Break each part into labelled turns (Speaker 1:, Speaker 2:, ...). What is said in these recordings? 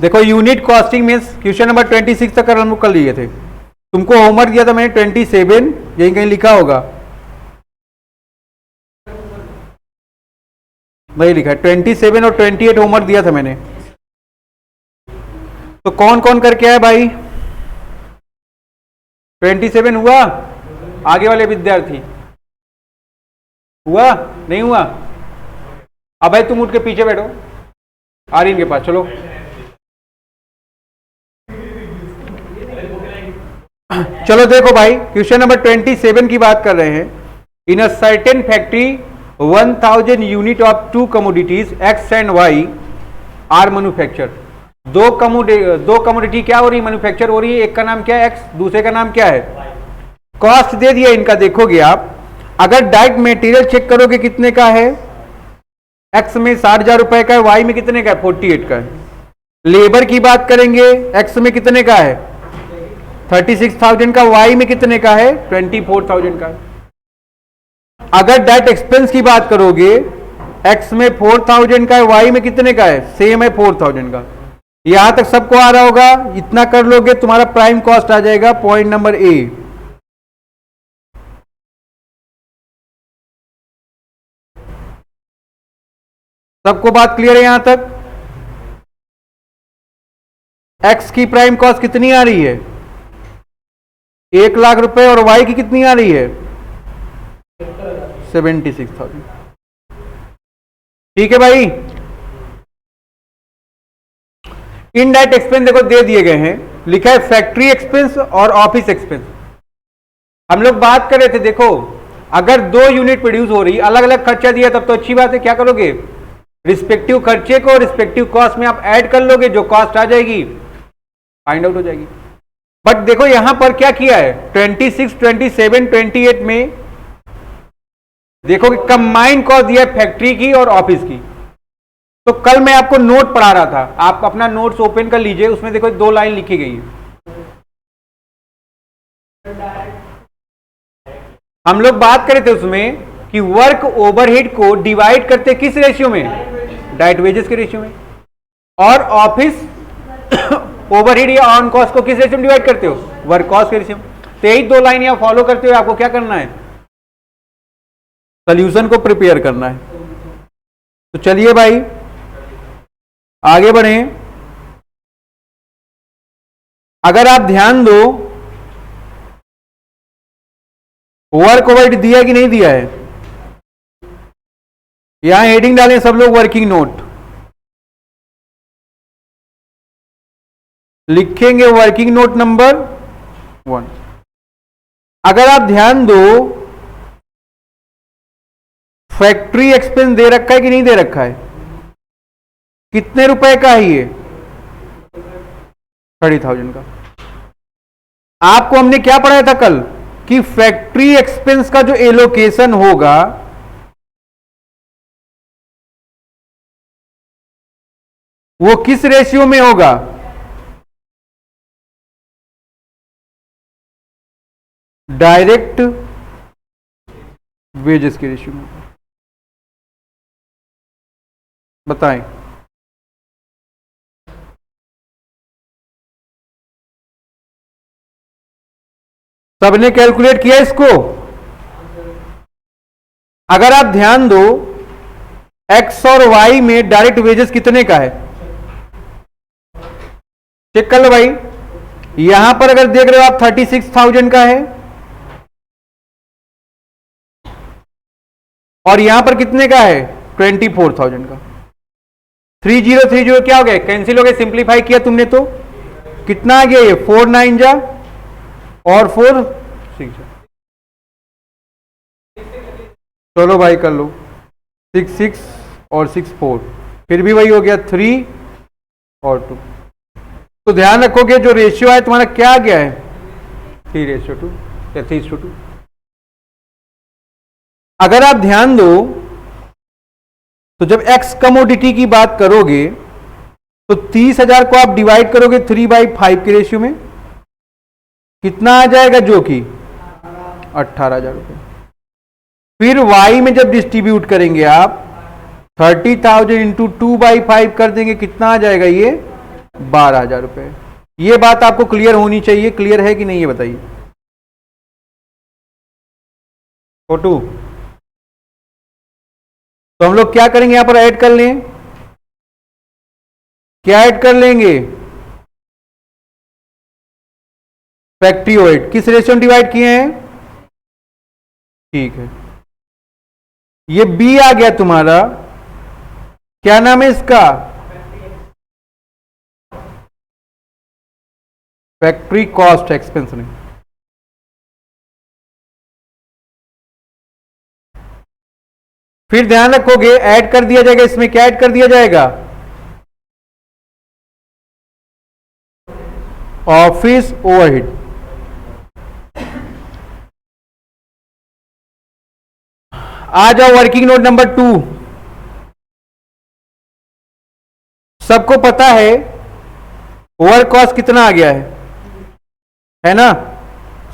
Speaker 1: देखो unit costing में question number 26 तक हम लोग कर लिए थे। तुमको होमवर्क दिया था मैंने 27, यही कहीं लिखा होगा, वही लिखा है 27 और 28 होमवर्क दिया था मैंने। तो कौन कौन करके आया भाई? 27 हुआ? आगे वाले विद्यार्थी हुआ नहीं हुआ? अब भाई तुम उठ के पीछे बैठो, आर्यन के पास चलो। चलो देखो भाई, क्वेश्चन नंबर 27 की बात कर रहे हैं। In a certain factory 1000 unit of two commodities X and Y are manufacture. दो कमोडिटी क्या हो रही है? मैन्युफैक्चर हो रही है। एक का नाम क्या है? एक्स, दूसरे का नाम क्या है? कॉस्ट दे दिया इनका, देखोगे आप। अगर डायरेक्ट मटेरियल चेक करोगे कितने का है? एक्स में 60,000 रुपए का है, वाई में कितने का है? 48 का है। लेबर की बात करेंगे, एक्स में कितने का है? 36,000 का, वाई में कितने का है? 24,000 का। अगर डायरेक्ट एक्सपेंस की बात करोगे, एक्स में 4,000 का है, वाई में कितने का है? सेम है 4,000 का। यहां तक सबको आ रहा होगा? इतना कर लोगे तुम्हारा प्राइम कॉस्ट आ जाएगा, पॉइंट नंबर ए। सबको बात क्लियर है यहां तक? एक्स की प्राइम कॉस्ट कितनी आ रही है? 1,00,000 रुपए, और वाई की कितनी आ रही है? 76,000। ठीक है भाई। इनडायरेक्ट एक्सपेंस देखो दे दिए गए हैं, लिखा है फैक्ट्री एक्सपेंस और ऑफिस एक्सपेंस। हम लोग बात कर रहे थे, देखो अगर 2 यूनिट प्रोड्यूस हो रही, अलग अलग खर्चा दिया तब तो अच्छी बात है। क्या करोगे? रिस्पेक्टिव खर्चे को रिस्पेक्टिव कॉस्ट में आप ऐड कर लोगे, जो कॉस्ट आ जाएगी फाइंड आउट हो जाएगी। बट देखो यहां पर क्या किया है, 26, 27, 28 में देखो कि कंबाइंड कॉस्ट दिया है फैक्ट्री की और ऑफिस की। तो कल मैं आपको नोट पढ़ा रहा था, आप अपना नोट्स ओपन कर लीजिए, उसमें देखो 2 लाइन लिखी गई है। हम लोग बात कर रहे थे उसमें कि वर्क ओवरहेड को डिवाइड करते किस रेशियो में? डायरेक्ट वेजेस के रेशियो में। और ऑफिस ओवरहेड या ऑन कॉस्ट को किस रेशियो में डिवाइड करते हो? वर्क कॉस्ट के रेशियो में। तो यही 2 लाइन यहां फॉलो करते हुए आपको क्या करना है? सॉल्यूशन को प्रिपेयर करना है। तो चलिए भाई आगे बढ़े। अगर आप ध्यान दो, वर्क ओवरहेड दिया कि नहीं दिया है? यहां हेडिंग डालें सब लोग, वर्किंग नोट लिखेंगे, वर्किंग नोट नंबर 1। अगर आप ध्यान दो, फैक्ट्री एक्सपेंस दे रखा है कि नहीं दे रखा है? कितने रुपए का है ये? 30,000 का। आपको हमने क्या पढ़ाया था कल कि फैक्ट्री एक्सपेंस का जो एलोकेशन होगा वो किस रेशियो में होगा? डायरेक्ट वेजेस के रेशियो में। बताएं। सबने कैलकुलेट किया इसको? अगर आप ध्यान दो, एक्स और वाई में डायरेक्ट वेजेस कितने का है? चेक कर लो भाई। यहां पर अगर देख रहे हो आप 36,000 का है, और यहां पर कितने का है? 24,000 का। 3030 क्या हो गया? कैंसिल हो गया। सिंप्लीफाई किया तुमने तो कितना आ गया ये? 4 9 जा और 4 6 जा। चलो भाई कर लो, 6 6 और 6 4, फिर भी वही हो गया 3 और 2। तो ध्यान रखोगे जो रेशियो है तुम्हारा क्या आ गया है? 3:2 या 3:2। अगर आप ध्यान दो तो जब एक्स कमोडिटी की बात करोगे तो 30,000 को आप डिवाइड करोगे 3/5 के रेशियो में, कितना आ जाएगा? जो कि 18,000 रुपए। फिर वाई में जब डिस्ट्रीब्यूट करेंगे आप 30,000 इंटू 2/5 कर देंगे, कितना आ जाएगा ये? 12,000 रुपये। ये बात आपको क्लियर होनी चाहिए। क्लियर है कि नहीं ये बताइए। फोटो तो हम लोग क्या करेंगे, यहां पर ऐड कर लें। क्या ऐड कर लेंगे? Factory overhead. किस रेशियो में डिवाइड किए हैं? ठीक है, ये बी आ गया तुम्हारा। क्या नाम है इसका? फैक्ट्री कॉस्ट एक्सपेंस नहीं। फिर ध्यान रखोगे ऐड कर दिया जाएगा इसमें। क्या ऐड कर दिया जाएगा? Office overhead. आ जाओ वर्किंग नोट नंबर 2। सबको पता है वर्क कॉस्ट कितना आ गया है ना?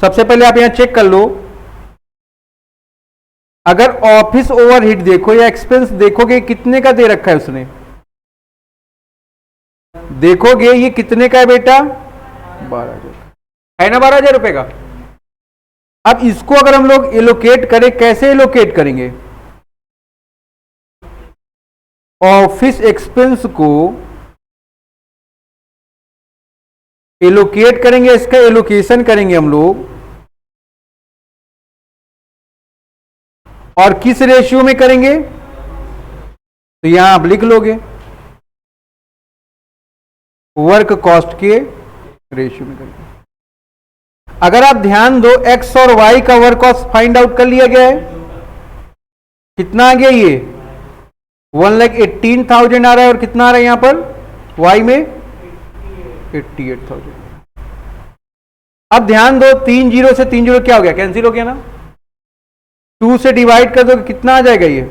Speaker 1: सबसे पहले आप यहां चेक कर लो। अगर ऑफिस ओवरहेड देखो या एक्सपेंस देखोगे कितने का दे रखा है उसने, देखोगे ये कितने का है बेटा? 12,000 है ना, 12,000 रुपए का। अब इसको अगर हम लोग एलोकेट करें, कैसे एलोकेट करेंगे? ऑफिस एक्सपेंस को एलोकेट करेंगे, इसका एलोकेशन करेंगे हम लोग। और किस रेशियो में करेंगे? तो यहां आप लिख लोगे वर्क कॉस्ट के रेशियो में करेंगे। अगर आप ध्यान दो, एक्स और वाई का वर्क कॉस्ट फाइंड आउट कर लिया गया है। कितना आ गया ये? 1,18,000 आ रहा है। और कितना आ रहा है यहां पर वाई में? 88,000। अब ध्यान दो, 3 जीरो से 3 जीरो क्या हो गया? कैंसिल हो गया ना। 2 से डिवाइड कर दो कितना आ जाएगा ये?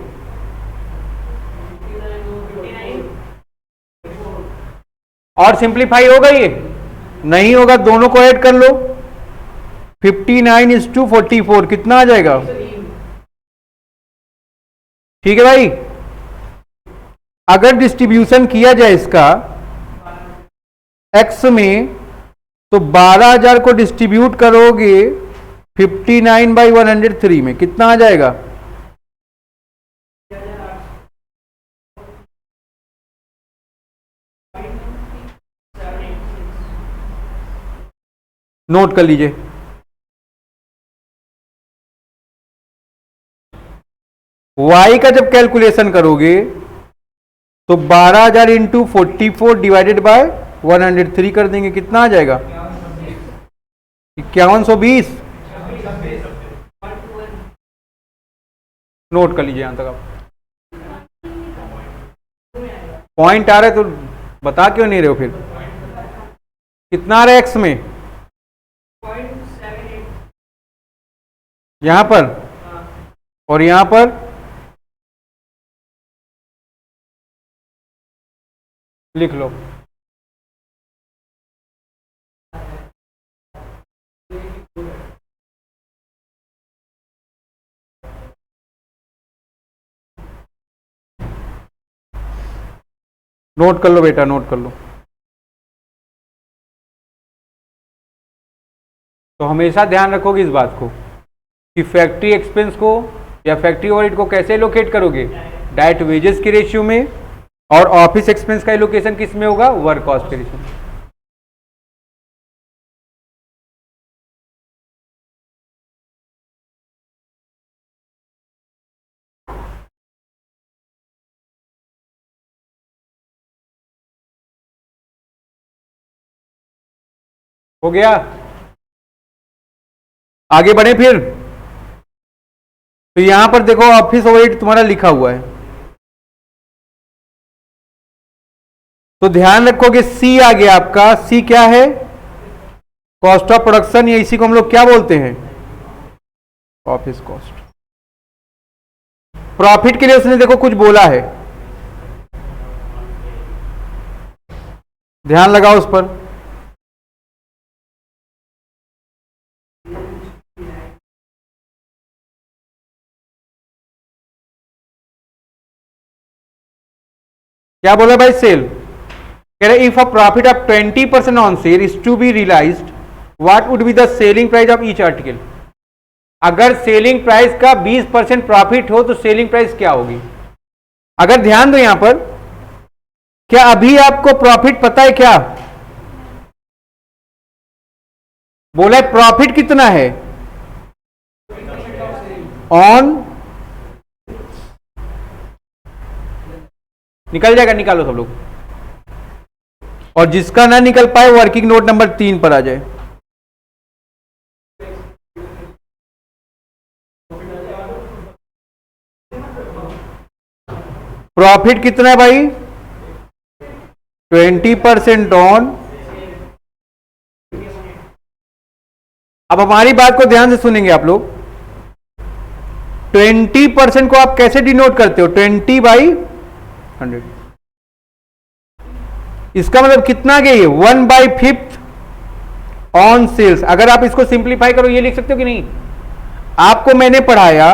Speaker 1: और सिंप्लीफाई होगा ये? नहीं होगा। दोनों को ऐड कर लो। 59:44 कितना आ जाएगा? ठीक है भाई। अगर डिस्ट्रीब्यूशन किया जाए इसका एक्स में, तो 12,000 को डिस्ट्रीब्यूट करोगे 59/103 में, कितना आ जाएगा? नोट कर लीजिए। y का जब कैलकुलेशन करोगे तो 12,000 इंटू 44 डिवाइडेड बाय 103 कर देंगे, कितना आ जाएगा? 5120। नोट कर लीजिए यहां तक। आप पॉइंट आ रहा है तो बता क्यों नहीं रहे हो? फिर कितना आ रहा है एक्स में? यहां पर और यहां पर लिख लो। नोट कर लो बेटा, नोट कर लो। तो हमेशा ध्यान रखोगे इस बात को कि फैक्ट्री एक्सपेंस को या फैक्ट्री ओवरहेड को कैसे लोकेट करोगे? डायरेक्ट वेजेस के रेशियो में। और ऑफिस एक्सपेंस का एलोकेशन किस में होगा? वर्क कॉस्ट के रेशियो में। हो गया? आगे बढ़े फिर। तो यहां पर देखो ऑफिस ओवरहेड तुम्हारा लिखा हुआ है, तो ध्यान रखोगे सी आ गया आपका। सी क्या है? कॉस्ट ऑफ प्रोडक्शन, या इसी को हम लोग क्या बोलते हैं? Office cost. प्रॉफिट के लिए उसने देखो कुछ बोला है, ध्यान लगाओ उस पर। क्या बोला भाई? सेल। कह रहे if a profit of 20% on sale is to be realised what would be the selling price of each article. अगर सेलिंग प्राइस का 20% प्रॉफिट हो तो सेलिंग प्राइस क्या होगी। अगर ध्यान दो यहां पर, क्या अभी आपको प्रॉफिट पता है क्या? बोला है प्रॉफिट कितना है ऑन, निकल जाएगा, निकालो सब लोग, और जिसका ना निकल पाए वर्किंग नोट नंबर 3 पर आ जाए। प्रॉफिट कितना है भाई? 20% ऑन। अब हमारी बात को ध्यान से सुनेंगे आप लोग। 20% को आप कैसे डिनोट करते हो? 20/100। इसका मतलब कितना गया ये? 1/5 ऑन सेल्स। अगर आप इसको सिंप्लीफाई करो ये लिख सकते हो कि नहीं? आपको मैंने पढ़ाया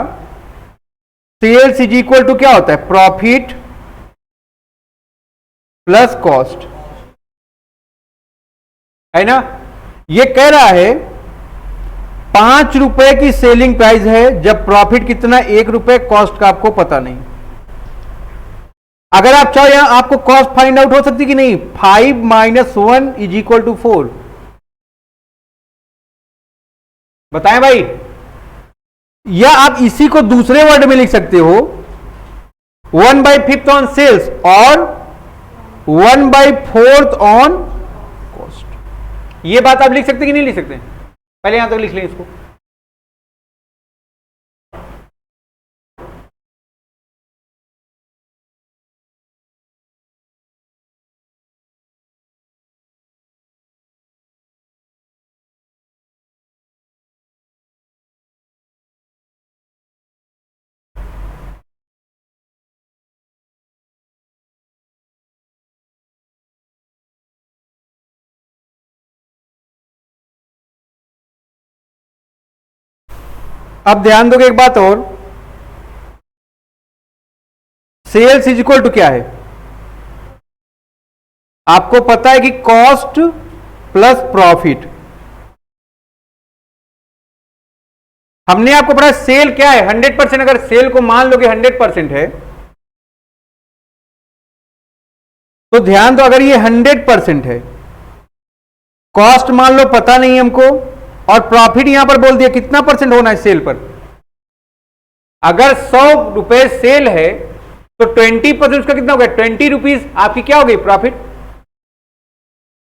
Speaker 1: सेल्स इज इक्वल टू क्या होता है? प्रॉफिट प्लस कॉस्ट, है ना? ये कह रहा है 5 रुपए की सेलिंग प्राइस है, जब प्रॉफिट कितना? 1 रुपए, कॉस्ट का आपको पता नहीं। अगर आप चाहो यहां आपको कॉस्ट फाइंड आउट हो सकती कि नहीं? 5 - 1 इज इक्वल टू 4। बताएं भाई, या आप इसी को दूसरे वर्ड में लिख सकते हो 1/5 ऑन सेल्स और 1/4 ऑन कॉस्ट। ये बात आप लिख सकते कि नहीं लिख सकते? पहले यहां तक लिख लें इसको। अब ध्यान दोगे एक बात और, सेल्स इज इक्वल टू क्या है? आपको पता है कि कॉस्ट प्लस प्रॉफिट। हमने आपको पढ़ा सेल क्या है? 100%। अगर सेल को मान लो कि 100% है तो ध्यान दो, अगर ये 100% है, कॉस्ट मान लो पता नहीं हमको, और प्रॉफिट यहां पर बोल दिया कितना परसेंट होना है सेल पर। अगर 100 रुपए सेल है तो 20% उसका कितना हो गया? 20 रुपीज आपकी क्या हो गई? प्रॉफिट।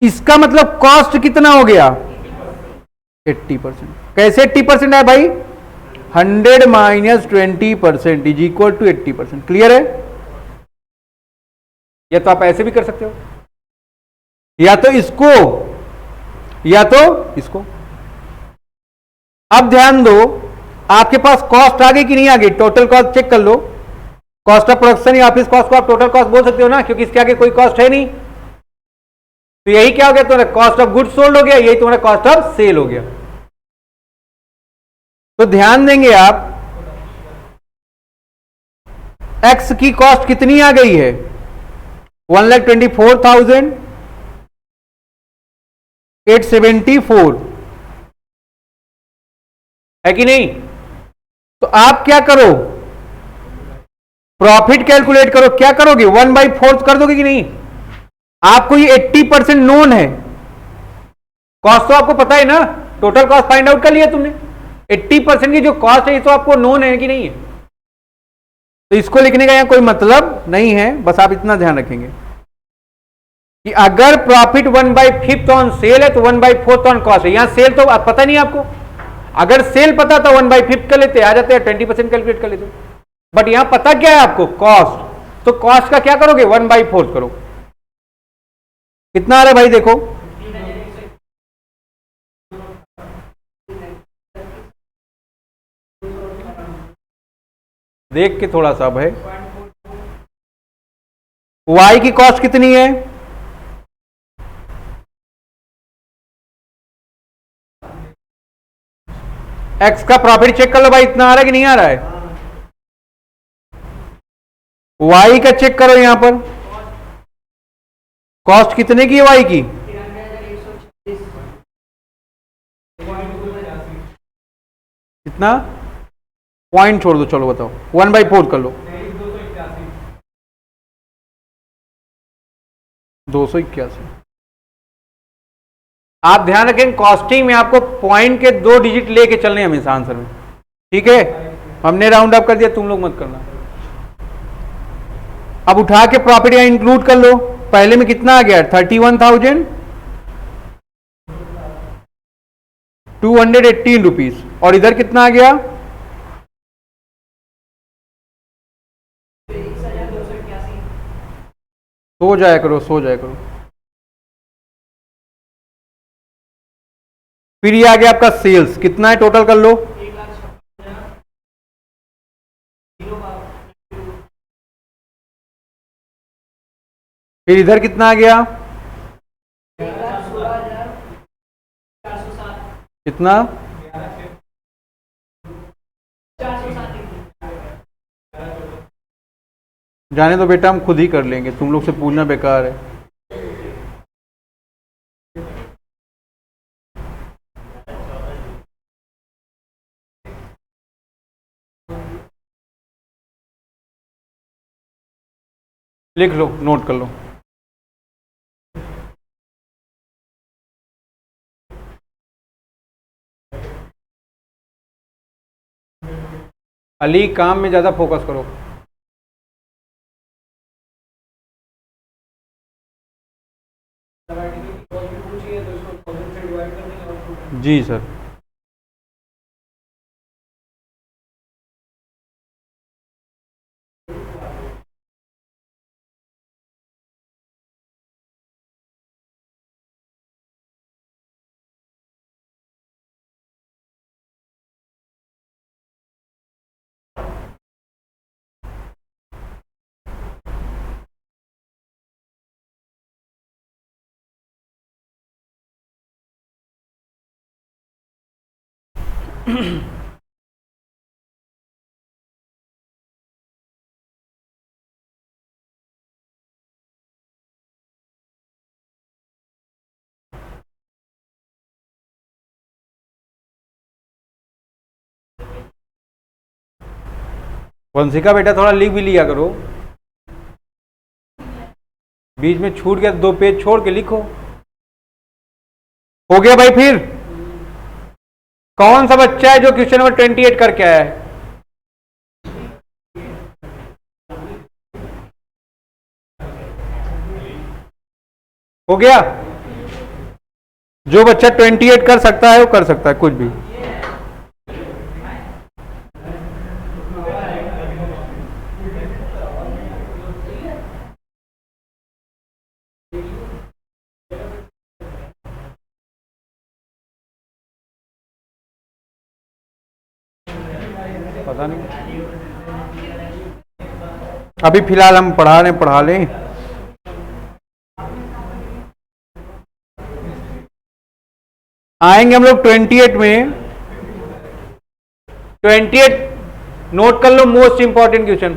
Speaker 1: इसका मतलब कॉस्ट कितना हो गया? 80%। कैसे 80% है भाई? 100 - 20% इज इक्वल टू 80%। क्लियर है? या तो आप ऐसे भी कर सकते हो, या तो इसको, या तो इसको। अब ध्यान दो, आपके पास कॉस्ट आ गई कि नहीं आ गई? टोटल कॉस्ट चेक कर लो। कॉस्ट ऑफ प्रोडक्शन या ऑफिस कॉस्ट को आप टोटल कॉस्ट बोल सकते हो ना, क्योंकि इसके आगे कोई कॉस्ट है नहीं। तो यही क्या हो गया? तुम्हारा कॉस्ट ऑफ गुड्स सोल्ड हो गया, यही तुम्हारा कॉस्ट ऑफ सेल हो गया। तो ध्यान देंगे आप, एक्स की कॉस्ट कितनी आ गई है? 1,24,874 है कि नहीं? तो आप क्या करो? प्रॉफिट कैलकुलेट करो। क्या करोगे? 1/4 कर दोगे कि नहीं? आपको ये 80% नोन है, कॉस्ट तो आपको पता है ना, टोटल कॉस्ट फाइंड आउट कर लिया तुमने। 80% की जो कॉस्ट है ये तो आपको नोन है कि नहीं है? तो इसको लिखने का यहां कोई मतलब नहीं है, बस आप इतना ध्यान रखेंगे कि अगर प्रॉफिट 1/5 ऑन सेल है तो 1/4 ऑन कॉस्ट है। यहां सेल तो पता नहीं आपको, अगर सेल पता तो 1/5 कर लेते, आ जाते हैं 20% कैलकुलेट कर लेते। बट यहां पता क्या है आपको? कॉस्ट। तो कॉस्ट का क्या करोगे? 1/4 करो। कितना आ रहा है भाई? देखो, देख के थोड़ा सा भाई, वाई की कॉस्ट कितनी है? एक्स का प्रॉफिट चेक कर लो भाई, इतना आ रहा है कि नहीं आ रहा है? वाई का चेक करो यहां पर, कॉस्ट कितने की है वाई की? कितना? पॉइंट छोड़ दो, चलो बताओ, 1/4 कर लो। 281। आप ध्यान रखें कॉस्टिंग में आपको पॉइंट के 2 डिजिट लेके चलने हमेशा आंसर में, ठीक है? हमने राउंड अप कर दिया, तुम लोग मत करना। अब उठा के प्रॉफिट यहां इंक्लूड कर लो। पहले में कितना आ गया? 31,218 रुपीज। और इधर कितना आ गया?
Speaker 2: 1,281।
Speaker 1: सो जाया करो, सो जाया करो। फिर ये आ गया आपका सेल्स, कितना है टोटल कर लो?
Speaker 2: 1,56,000।
Speaker 1: फिर इधर कितना आ गया?
Speaker 2: 1,16,407।
Speaker 1: कितना?
Speaker 2: 407।
Speaker 1: जाने दो बेटा, हम खुद ही कर लेंगे, तुम लोग से पूछना बेकार है। लिख लो, नोट कर लो। अली, काम में ज्यादा फोकस करो। जी सर। वंशिका बेटा, थोड़ा लिख भी लिया करो, बीच में छूट गया तो 2 पेज छोड़ के लिखो। हो गया भाई? फिर कौन सा बच्चा है जो क्वेश्चन नंबर 28 करके आया है? हो गया? जो बच्चा 28 कर सकता है वो कर सकता है कुछ भी। पता नहीं, अभी फिलहाल हम पढ़ा लें। आएंगे हम लोग 28 में। 28 नोट कर लो, मोस्ट इंपॉर्टेंट क्वेश्चन।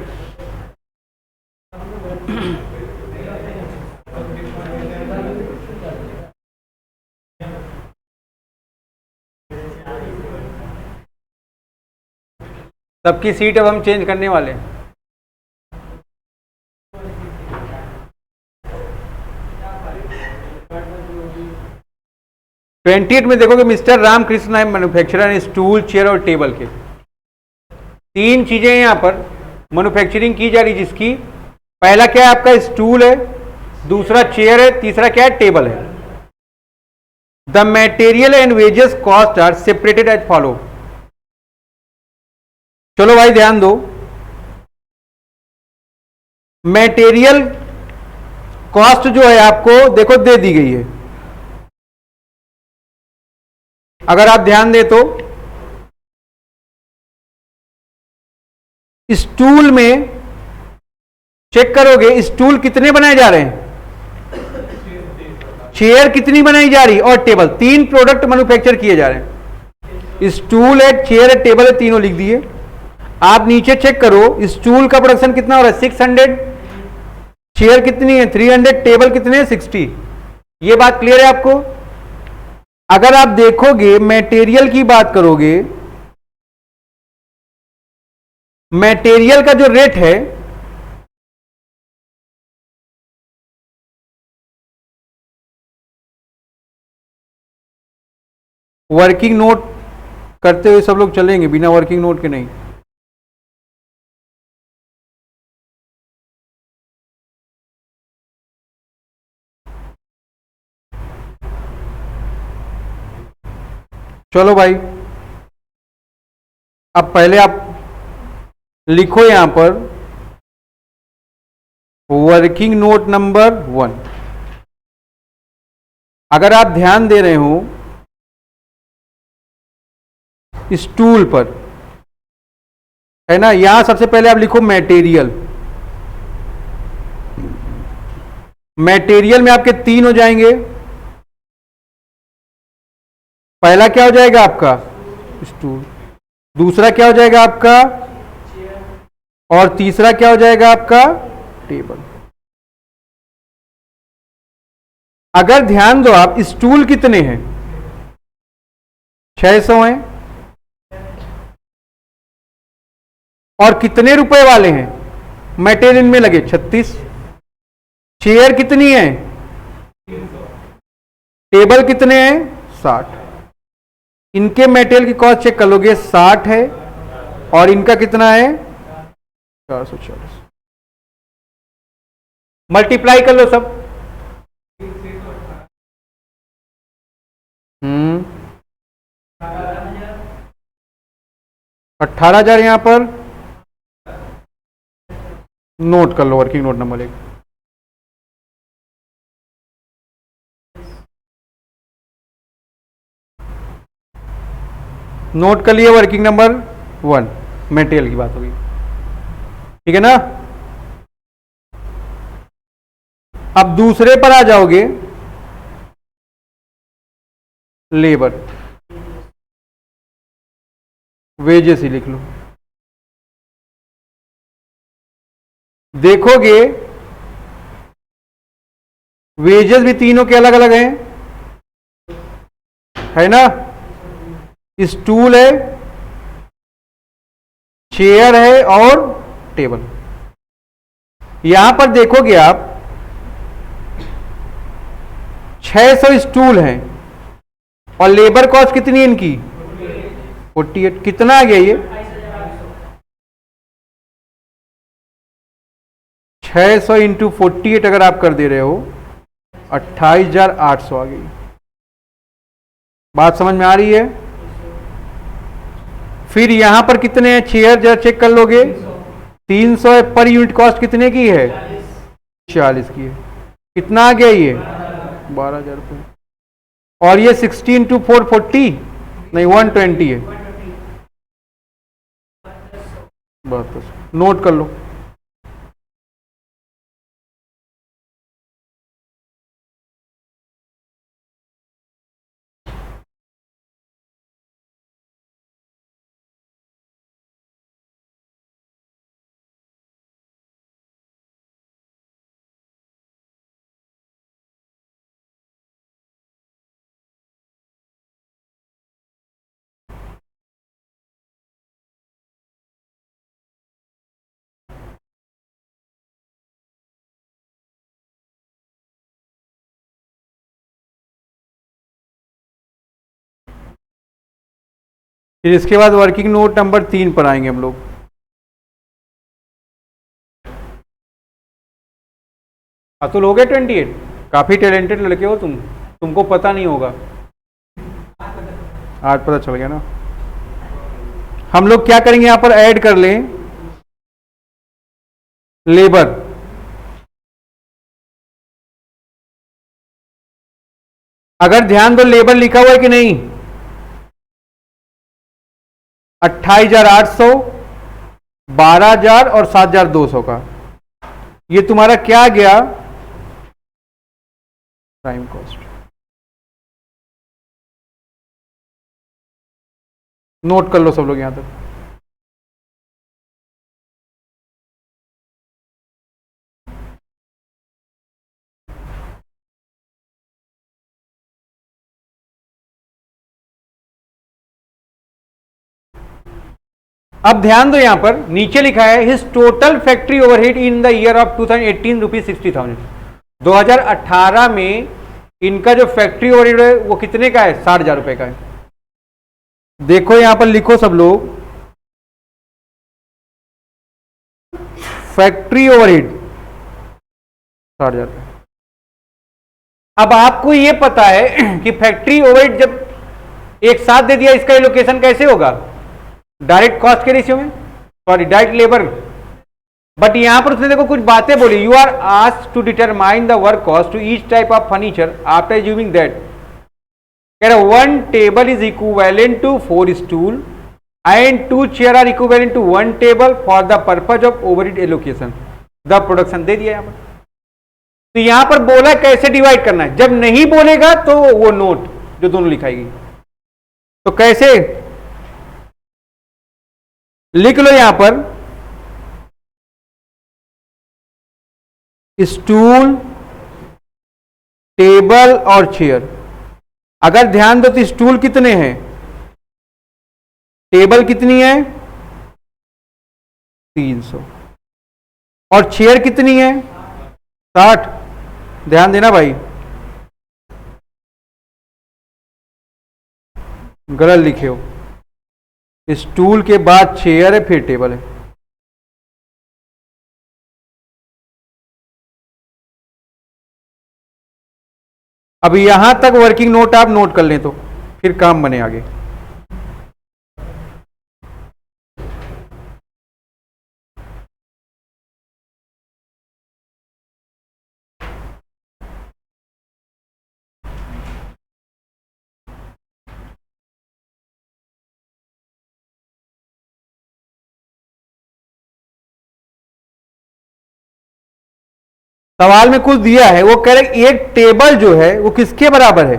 Speaker 1: सबकी सीट अब हम चेंज करने वाले हैं। ट्वेंटी एट में देखोगे मिस्टर रामकृष्ण है मैन्युफैक्चरर स्टूल, चेयर और टेबल के। 3 चीजें यहां पर मैन्युफैक्चरिंग की जा रही, जिसकी पहला क्या है आपका स्टूल है, दूसरा चेयर है, तीसरा क्या है टेबल है। The material and wages cost are separated as follow. चलो भाई ध्यान दो, मटेरियल कॉस्ट जो है आपको देखो दे दी गई है। अगर आप ध्यान दे तो स्टूल में चेक करोगे, स्टूल कितने बनाए जा रहे हैं, चेयर कितनी बनाई जा रही है और टेबल। 3 प्रोडक्ट मैन्युफैक्चर किए जा रहे हैं, स्टूल है, चेयर है, टेबल है, तीनों लिख दिए। आप नीचे चेक करो, स्टूल का प्रोडक्शन कितना हो रहा है 600, चेयर कितनी है 300, टेबल कितने हैं 60। ये बात क्लियर है आपको? अगर आप देखोगे मटेरियल की बात करोगे, मटेरियल का जो रेट है वर्किंग नोट करते हुए सब लोग चलेंगे, बिना वर्किंग नोट के नहीं। चलो भाई, अब पहले आप लिखो यहां पर वर्किंग नोट नंबर 1। अगर आप ध्यान दे रहे हो स्टूल पर, है ना, यहां सबसे पहले आप लिखो मटेरियल। मटेरियल में आपके 3 हो जाएंगे। पहला क्या हो जाएगा आपका स्टूल, दूसरा क्या हो जाएगा आपका, और तीसरा क्या हो जाएगा आपका टेबल। अगर ध्यान दो आप, स्टूल कितने हैं 600 हैं, और कितने रुपए वाले हैं मटेरियल में लगे 36। चेयर कितनी है, टेबल कितने हैं 60। इनके मटेरियल की कॉस्ट चेक कर लोगे 60 है, और इनका कितना है 440। मल्टीप्लाई कर लो सब। 18,000 यहां पर नोट कर लो, वर्किंग नोट नंबर 1। नोट कर लिए वर्किंग नंबर 1, मटेरियल की बात होगी, ठीक है ना। अब दूसरे पर आ जाओगे, लेबर, वेजेस ही लिख लो। देखोगे वेजेस भी तीनों के अलग अलग हैं, है ना। स्टूल है, चेयर है और टेबल। यहां पर देखोगे आप 600 स्टूल हैं, और लेबर कॉस्ट कितनी है इनकी 48। कितना आ गया ये 600 इंटू 48 अगर आप कर दे रहे हो 28,800 आ गई। बात समझ में आ रही है? फिर यहां पर कितने हैं चेयर, जरा चेक कर लोगे 300 है, पर यूनिट कॉस्ट कितने की है 40 की है। कितना आ गया ये 12,000 रुपये। और ये 60 इंटू 440 नहीं 120 है। बस नोट कर लो। फिर इसके बाद वर्किंग नोट नंबर 3 पर आएंगे हम लोग। अतुल हो गए 28। काफी टैलेंटेड लड़के हो तुम, तुमको पता नहीं होगा, आज पता चल गया ना। हम लोग क्या करेंगे यहां पर ऐड कर लें लेबर। अगर ध्यान दो लेबर लिखा हुआ है कि नहीं 28,800, 12,000 और 7,200 का, ये तुम्हारा क्या गया प्राइम कॉस्ट। नोट कर लो सब लोग यहां तक। अब ध्यान दो यहां पर नीचे लिखा है his total factory overhead in the year of 2018 rupees 60,000। 2018 में इनका जो फैक्ट्री ओवरहेड है वो कितने का है? 60,000 रुपए का है। देखो यहां पर लिखो सब लोग, फैक्ट्री ओवरहेड 60,000 रुपए। अब आपको ये पता है कि फैक्ट्री ओवरहेड जब एक साथ दे दिया, इसका एलोकेशन कैसे होगा? डायरेक्ट कॉस्ट के रेशियो में, सॉरी डायरेक्ट लेबर। बट यहां पर उसने देखो कुछ बातें बोली, you are asked to determine the work cost to each type of furniture after assuming that कह रहा 1 table is equivalent to 4 stool and 2 chair are equivalent to 1 table for the purpose of overhead allocation the production. दे दिया यहां पर। तो यहां पर बोला कैसे डिवाइड करना है, जब नहीं बोलेगा तो वो नोट जो दोनों लिखाएगी। तो कैसे लिख लो यहां पर, स्टूल, टेबल और चेयर। अगर ध्यान दो तो स्टूल कितने हैं, टेबल कितनी है 300 और चेयर कितनी है 60। ध्यान देना भाई, गलत लिखे हो, स्टूल के बाद चेयर है फिर टेबल है। अब यहां तक वर्किंग नोट आप नोट कर लें तो फिर काम बने आगे। सवाल में कुछ दिया है, वो कह रहे एक टेबल जो है वो किसके बराबर है?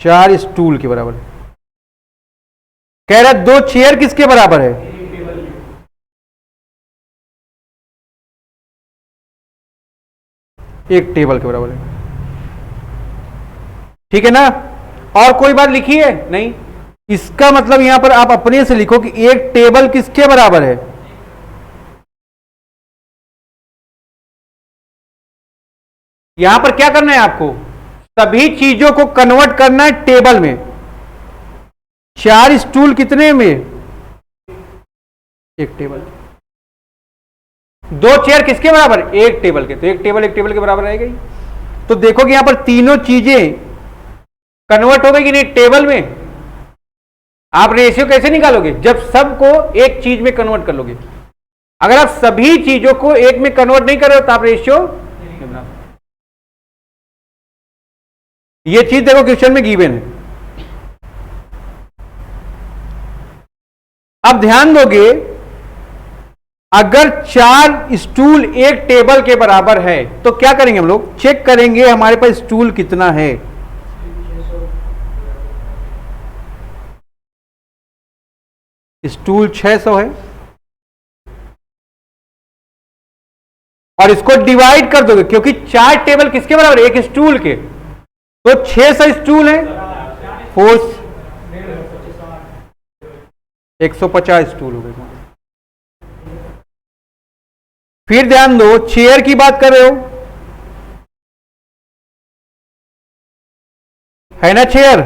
Speaker 1: 4 स्टूल के बराबर है। कह रहा 2 चेयर किसके बराबर है? एक टेबल के बराबर है। ठीक है ना? और कोई बात लिखी है? नहीं। इसका मतलब यहां पर आप अपने से लिखो कि एक टेबल किसके बराबर है? यहां पर क्या करना है आपको? सभी चीजों को कन्वर्ट करना है टेबल में। 4 स्टूल कितने में? एक टेबल। 2 चेयर किसके बराबर? एक टेबल के। तो एक टेबल के बराबर रहेगा ही। तो देखो कि यहां पर तीनों चीजें कन्वर्ट हो गई कि नहीं टेबल में। आप रेशियो कैसे निकालोगे? जब सबको एक चीज में कन्वर्ट कर लोगे। अगर आप सभी चीजों को एक में कन्वर्ट नहीं कर रहे हो तो आप रेशियो नहीं बना सकते। ये चीज देखो क्वेश्चन में गिवन है। अब ध्यान दोगे, अगर 4 स्टूल एक टेबल के बराबर है तो क्या करेंगे हम लोग? चेक करेंगे हमारे पास स्टूल कितना है। स्टूल 600 है और इसको डिवाइड कर दोगे क्योंकि 4 टेबल किसके बराबर है? एक स्टूल के। तो 600 स्टूल है, 150 स्टूल हो गए। फिर ध्यान दो, चेयर की बात कर रहे हो, है ना? चेयर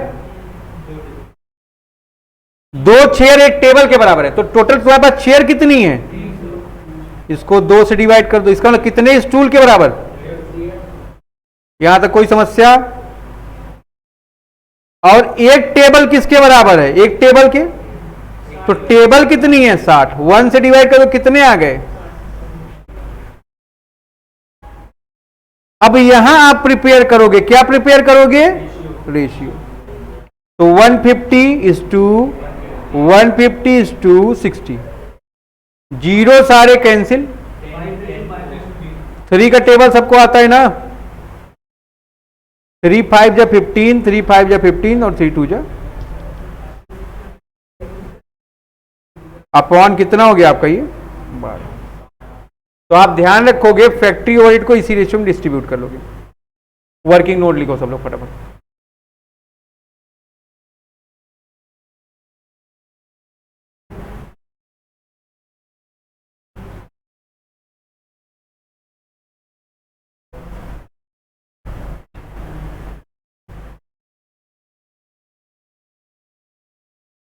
Speaker 1: 2 चेयर एक टेबल के बराबर है। तो टोटल तुम्हारे पास चेयर कितनी है? इसको 2 से डिवाइड कर दो। इसका मतलब कितने स्टूल के बराबर? यहां तक कोई समस्या? और एक टेबल किसके बराबर है? एक टेबल के। तो टेबल कितनी है? 60। 1 से डिवाइड करो कितने आ गए? अब यहां आप प्रिपेयर करोगे, क्या प्रिपेयर करोगे? रेशियो। तो 150:150:60। जीरो सारे कैंसिल। 3 का टेबल सबको आता है ना? 3 5 जा 15, 3 5 जा 15 और 3 2 जा अपॉन कितना हो गया आपका ये? 12। तो आप ध्यान रखोगे फैक्ट्री ओवरहेड को इसी रेशियो में डिस्ट्रीब्यूट कर लोगे। वर्किंग नोट लिखो सब लोग फटाफट।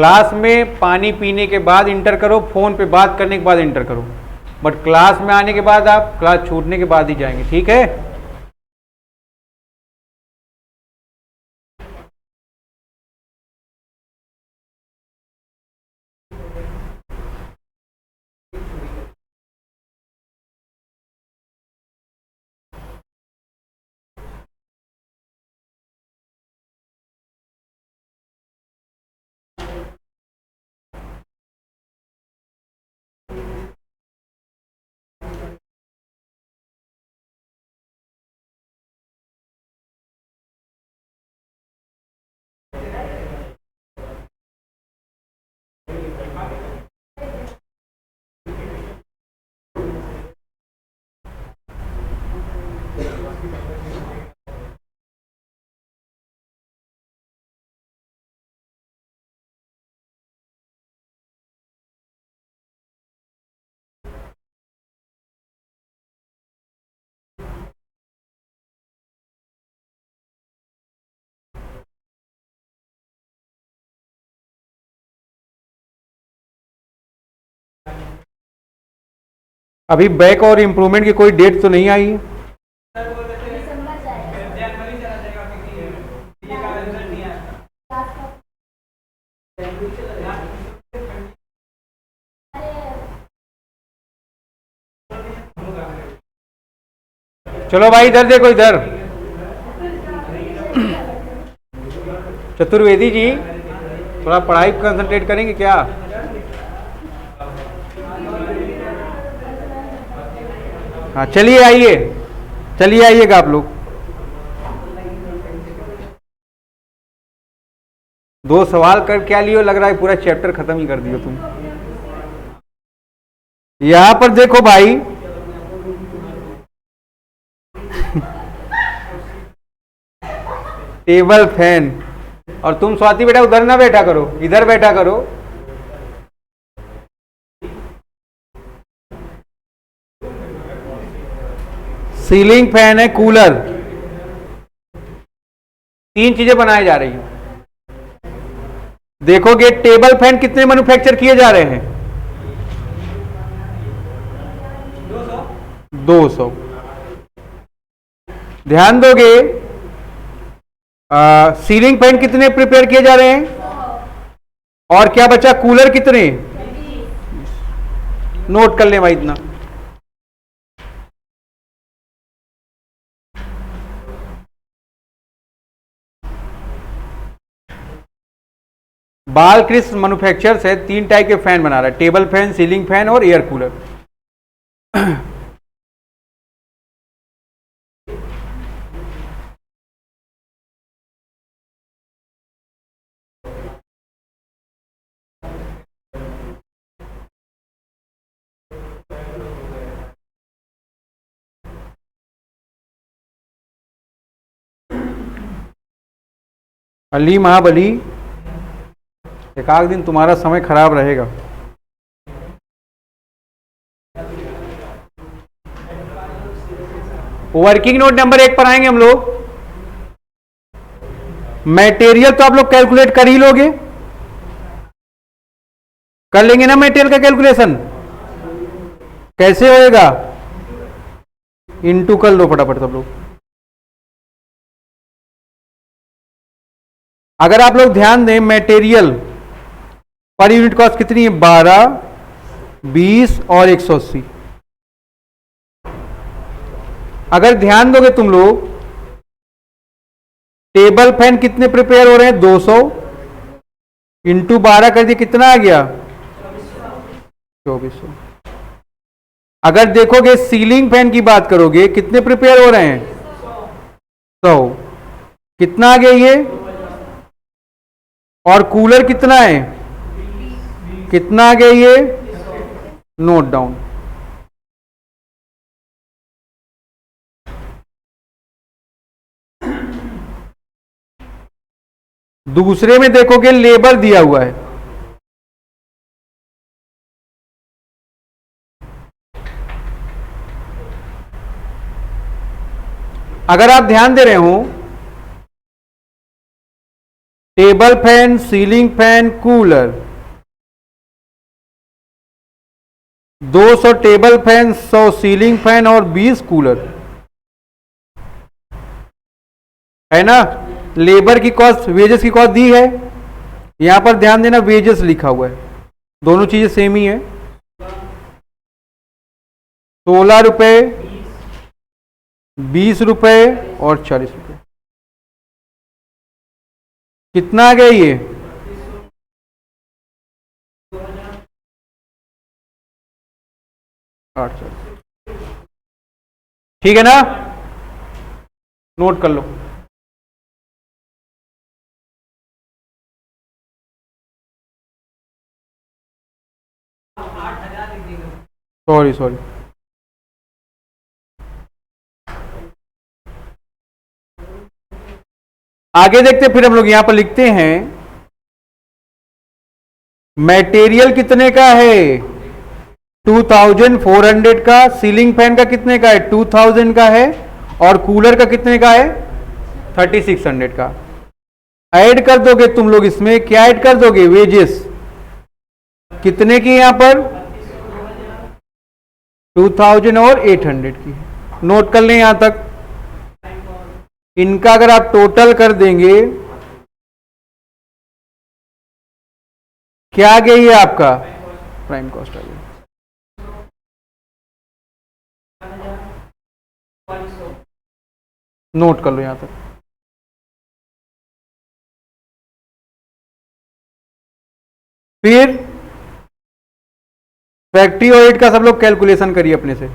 Speaker 1: क्लास में पानी पीने के बाद इंटर करो, फोन पे बात करने के बाद इंटर करो, बट क्लास में आने के बाद आप क्लास छूटने के बाद ही जाएंगे, ठीक है। अभी बैक और इम्प्रूवमेंट की कोई डेट तो नहीं आई है।
Speaker 2: जनवरी चला जाएगा क्योंकि ये का रिजल्ट नहीं आया।
Speaker 1: चलो भाई इधर देखो, इधर चतुर्वेदी जी थोड़ा पढ़ाई पर कंसंट्रेट करेंगे क्या? हाँ चलिए आइए, चलिए आइएगा आप लोग। दो सवाल कर क्या लियो, लग रहा है पूरा चैप्टर खत्म ही कर दियो तुम। यहां पर देखो भाई टेबल फैन, और तुम स्वाति बेटा उधर ना बैठा करो, इधर बैठा करो। सीलिंग फैन है, कूलर, तीन चीजें बनाई जा रही हैं। देखोगे टेबल फैन कितने मैन्युफैक्चर किए जा रहे हैं? 200। ध्यान दोगे सीलिंग फैन कितने प्रिपेयर किए जा रहे हैं? और क्या बचा, कूलर कितने? नोट कर ले भाई इतना। बालकृष्ण मैन्युफैक्चर्स है, तीन टाइप के फैन बना रहा है, टेबल फैन, सीलिंग फैन और एयर कूलर। अली महाबली, एक आध दिन तुम्हारा समय खराब रहेगा। वर्किंग नोट नंबर 1 पर आएंगे हम लोग। मटेरियल तो आप लोग कैलकुलेट कर ही लोगे, कर लेंगे ना मटेरियल का कैलकुलेशन? कैसे होएगा? इनटू कर लो फटाफट सब लोग। अगर आप लोग ध्यान दें, मटेरियल पर यूनिट कॉस्ट कितनी है? 12, 20 और 180। अगर ध्यान दोगे तुम लोग, टेबल फैन कितने प्रिपेयर हो रहे हैं? 200 इंटू 12 कर दिए, कितना आ गया? 2400। अगर देखोगे सीलिंग फैन की बात करोगे, कितने प्रिपेयर हो रहे हैं? 100। कितना आ गया ये? और कूलर कितना है? कितना आ गया ये? Note down. दूसरे में देखोगे लेबर दिया हुआ है, अगर आप ध्यान दे रहे हो table fan, ceiling fan, cooler. 200 table fan, 100 ceiling fan और 20 कूलर, है ना। लेबर की कॉस्ट, वेजेस की कॉस्ट दी है। यहां पर ध्यान देना वेजेस लिखा हुआ है, दोनों चीजें सेम ही है। 16 रुपए, 20 रुपए और 40 रुपए। कितना आ गया ये? 840। ठीक है ना, नोट कर लो। सॉरी सॉरी, आगे देखते फिर हम लोग यहां पर लिखते हैं मटेरियल कितने का है, 2400 का। सीलिंग फैन का कितने का है, 2000 का है। और कूलर का कितने का है, 3600 का। ऐड कर दोगे तुम लोग इसमें, क्या ऐड कर दोगे, वेजेस कितने की, यहां पर 2000 और 800 की। नोट कर लें यहां तक। इनका अगर आप टोटल कर देंगे, क्या आ गया ये आपका, प्राइम कॉस्ट आ गया। नोट कर लो यहां तक। फिर फैक्ट्री ओवरहेड का सब लोग कैलकुलेशन करिए अपने से।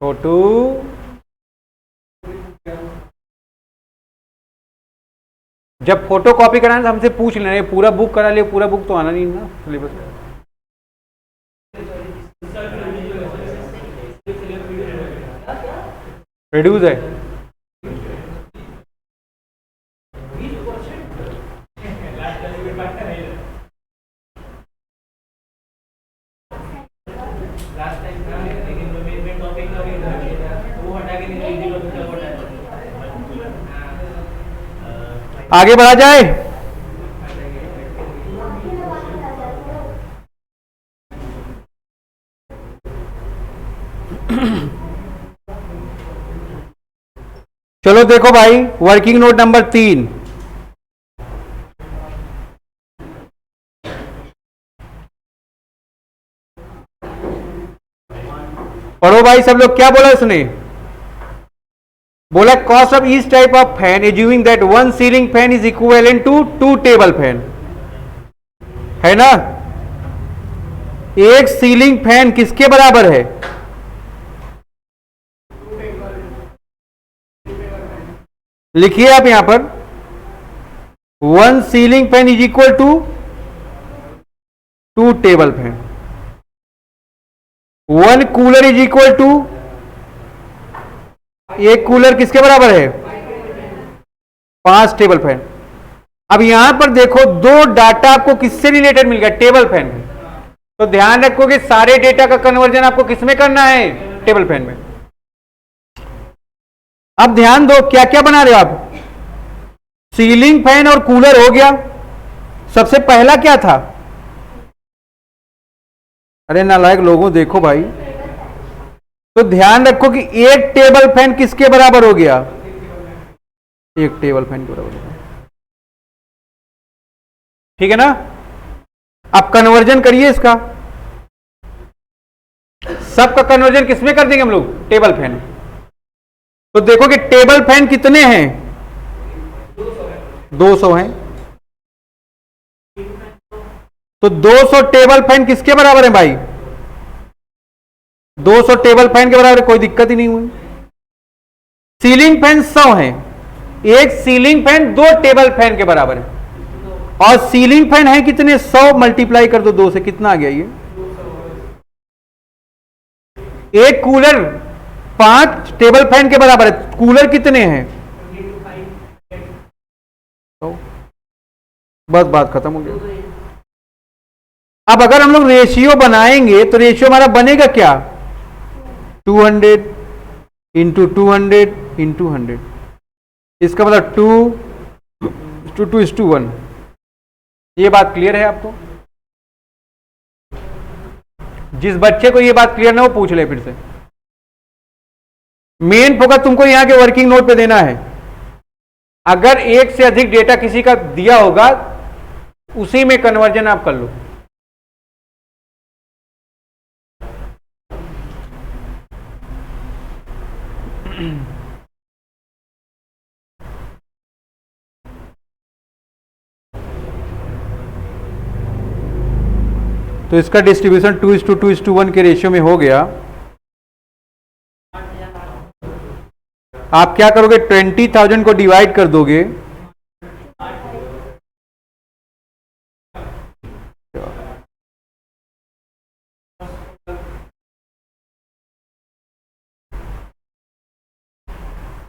Speaker 1: फोटो जब फोटो कॉपी कराना तो हमसे पूछ लेना, पूरा बुक करा लिया, पूरा बुक तो आना नहीं ना सिलेबस में। रिड्यूस है, आगे बढ़ा जाए। चलो देखो भाई, वर्किंग नोट नंबर 3। पढ़ो भाई सब लोग, क्या बोला उसने, बोला cost of each type of fan assuming that one ceiling fan is equivalent to 2 table fan, है ना। एक सीलिंग फैन किसके बराबर है, लिखिए आप यहां पर, one ceiling fan is equal to 2 table fan. One cooler is equal to, एक कूलर किसके बराबर है, 5 टेबल फैन। अब यहां पर देखो दो डाटा आपको किससे रिलेटेड मिल गया, टेबल फैन में। तो ध्यान रखो कि सारे डेटा का कन्वर्जन आपको किसमें करना है, टेबल फैन में। अब ध्यान दो क्या क्या बना रहे हो आप, सीलिंग फैन और कूलर हो गया। सबसे पहला क्या था, अरे नालायक लोगों देखो भाई, तो ध्यान रखो कि एक टेबल फैन किसके बराबर हो गया, एक टेबल फैन के बराबर हो गया, ठीक है ना। अब कन्वर्जन करिए इसका, सबका कन्वर्जन किसमें कर देंगे हम लोग, टेबल फैन। तो देखो कि टेबल फैन कितने हैं, 200 हैं। तो 200 टेबल फैन किसके बराबर है भाई, 200 टेबल फैन के बराबर, कोई दिक्कत ही नहीं हुई। सीलिंग फैन 100 है, एक सीलिंग फैन 2 टेबल फैन के बराबर है। और सीलिंग फैन है कितने, 100 मल्टीप्लाई कर दो 2 से, कितना आ गया ये, एक कूलर 5 टेबल फैन के बराबर है, कूलर कितने हैं? तो बस बात खत्म हो गई। अब अगर हम लोग रेशियो बनाएंगे तो रेशियो हमारा बनेगा क्या? 200 इंटू 200 इंटू 100, इसका मतलब 2:1। ये बात क्लियर है आपको? जिस बच्चे को ये बात क्लियर ना हो पूछ ले फिर से। मेन फोकस तुमको यहां के वर्किंग नोट पे देना है। अगर एक से अधिक डेटा किसी का दिया होगा उसी में कन्वर्जन आप कर लो। तो इसका डिस्ट्रीब्यूशन 2:2:1 के रेशियो में हो गया। आप क्या करोगे? 20,000 को डिवाइड कर दोगे,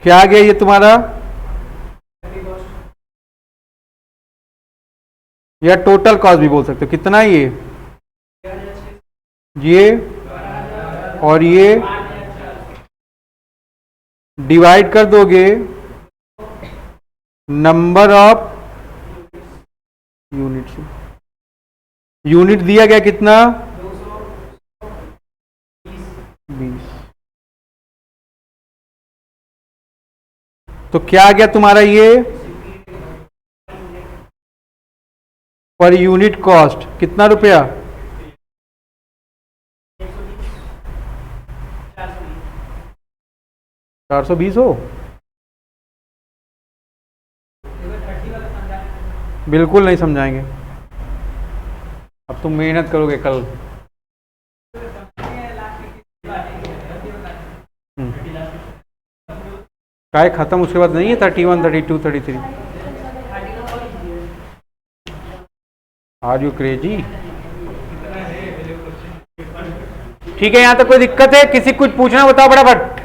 Speaker 1: क्या आ गया ये तुम्हारा? या टोटल कॉस्ट भी बोल सकते हो। कितना ये और ये डिवाइड कर दोगे नंबर ऑफ यूनिट से। यूनिट दिया गया कितना? 20। तो क्या आ गया तुम्हारा ये? पर यूनिट कॉस्ट कितना रुपया? 420 हो? बिल्कुल नहीं समझाएंगे। अब तुम मेहनत करोगे कल। काय खत्म उसके बाद नहीं है 31, 32, 33? Are you crazy? ठीक है, यहां तक कोई दिक्कत है? किसी कुछ पूछना बताओ फटाफट।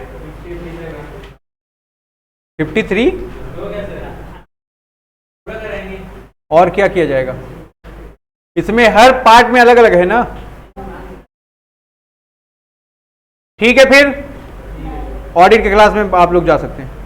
Speaker 1: 53 और क्या किया जाएगा? इसमें हर पार्ट में अलग अलग है ना। ठीक है, फिर ऑडिट के क्लास में आप लोग जा सकते हैं।